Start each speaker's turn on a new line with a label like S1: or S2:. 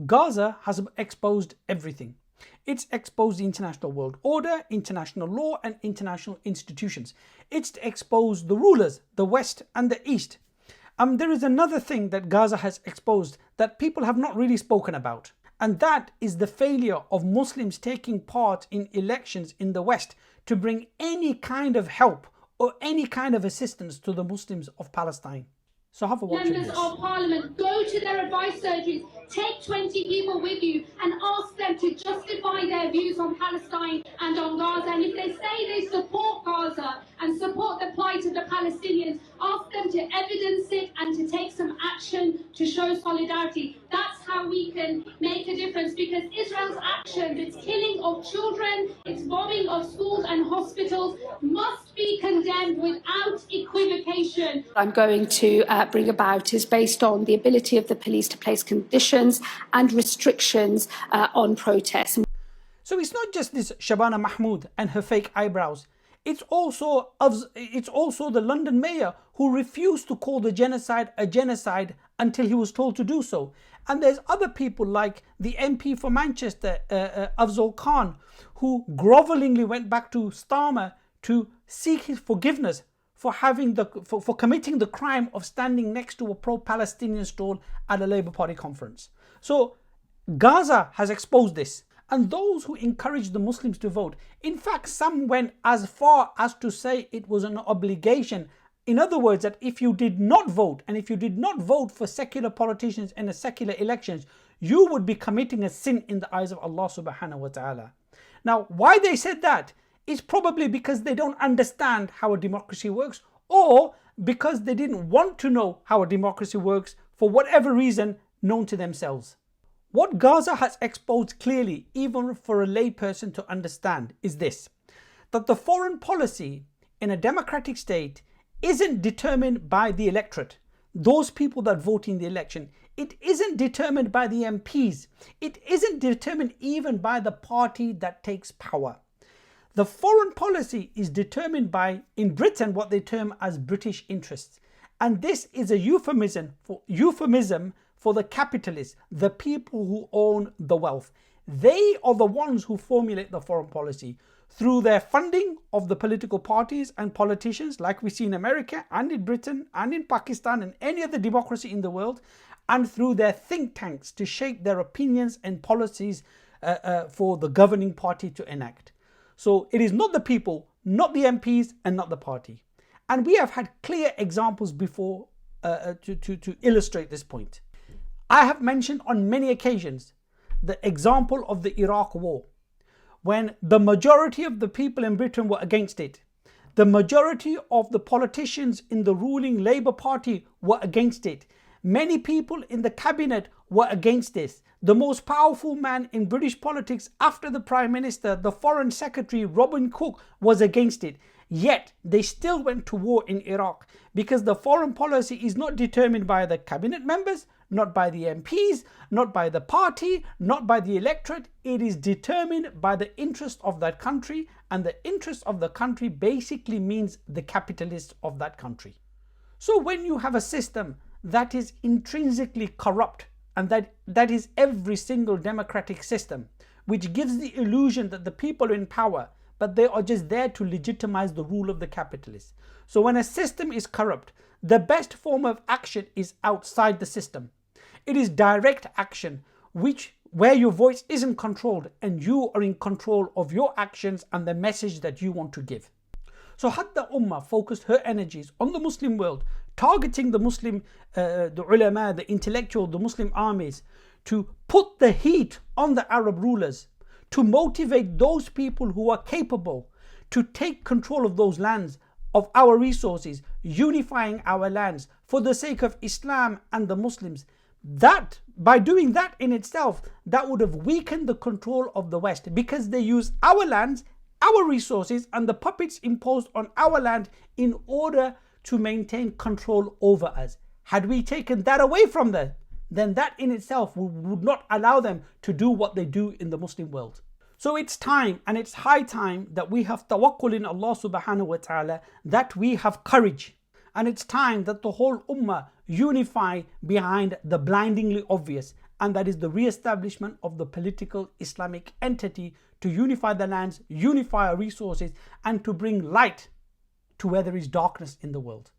S1: Gaza has exposed everything. It's exposed the international world order, international law, and international institutions. It's exposed the rulers, the West and the East. There is another thing that Gaza has exposed that people have not really spoken about, and that is the failure of Muslims taking part in elections in the West to bring any kind of help or any kind of assistance to the Muslims of Palestine. So have a watch.
S2: Members of Parliament, go to their advice surgeries, take 20 people with you and ask them to justify their views on Palestine and on Gaza. And if they say they support Gaza and support the plight of the Palestinians, ask them to evidence it and to take some action to show solidarity. That's how we can make a difference, because Israel's actions, its killing of children, its bombing of schools and hospitals, must be condemned without equivocation.
S3: I'm going to bring about is based on the ability of the police to place conditions and restrictions on protests.
S1: So it's not just this Shabana Mahmood and her fake eyebrows. It's also the London mayor who refused to call the genocide a genocide until he was told to do so. And there's other people like the MP for Manchester, Afzal Khan, who grovelingly went back to Starmer to seek his forgiveness for committing the crime of standing next to a pro-Palestinian stall at a Labour Party conference. So Gaza has exposed this. And those who encouraged the Muslims to vote, in fact, some went as far as to say it was an obligation. In other words, that if you did not vote, and if you did not vote for secular politicians in a secular elections, you would be committing a sin in the eyes of Allah subhanahu wa ta'ala. Now, why they said that is probably because they don't understand how a democracy works, or because they didn't want to know how a democracy works for whatever reason known to themselves. What Gaza has exposed clearly, even for a layperson to understand, is this: that the foreign policy in a democratic state isn't determined by the electorate, those people that vote in the election. It isn't determined by the MPs. It isn't determined even by the party that takes power. The foreign policy is determined by, in Britain, what they term as British interests. And this is a euphemism for the capitalists, the people who own the wealth. They are the ones who formulate the foreign policy through their funding of the political parties and politicians, like we see in America and in Britain and in Pakistan and any other democracy in the world, and through their think tanks to shape their opinions and policies for the governing party to enact. So it is not the people, not the MPs, and not the party. And we have had clear examples before to illustrate this point. I have mentioned on many occasions the example of the Iraq War, when the majority of the people in Britain were against it. The majority of the politicians in the ruling Labour Party were against it. Many people in the cabinet were against this. The most powerful man in British politics after the Prime Minister, the Foreign Secretary, Robin Cook, was against it. Yet they still went to war in Iraq, because the foreign policy is not determined by the cabinet members, not by the MPs, not by the party, not by the electorate. It is determined by the interest of that country, and the interest of the country basically means the capitalists of that country. So when you have a system that is intrinsically corrupt, and that is every single democratic system, which gives the illusion that the people are in power, but they are just there to legitimize the rule of the capitalists. So when a system is corrupt, the best form of action is outside the system. It is direct action, where your voice isn't controlled and you are in control of your actions and the message that you want to give. So had the Ummah focused her energies on the Muslim world, targeting the Muslim, the ulama, the intellectual, the Muslim armies, to put the heat on the Arab rulers, to motivate those people who are capable to take control of those lands, of our resources, unifying our lands for the sake of Islam and the Muslims, that by doing that in itself, that would have weakened the control of the West, because they use our lands, our resources, and the puppets imposed on our land in order to maintain control over us. Had we taken that away from them, then that in itself would not allow them to do what they do in the Muslim world. So it's time, and it's high time, that we have tawakkul in Allah subhanahu wa ta'ala, that we have courage. And it's time that the whole ummah unify behind the blindingly obvious, and that is the re-establishment of the political Islamic entity to unify the lands, unify our resources, and to bring light to where there is darkness in the world.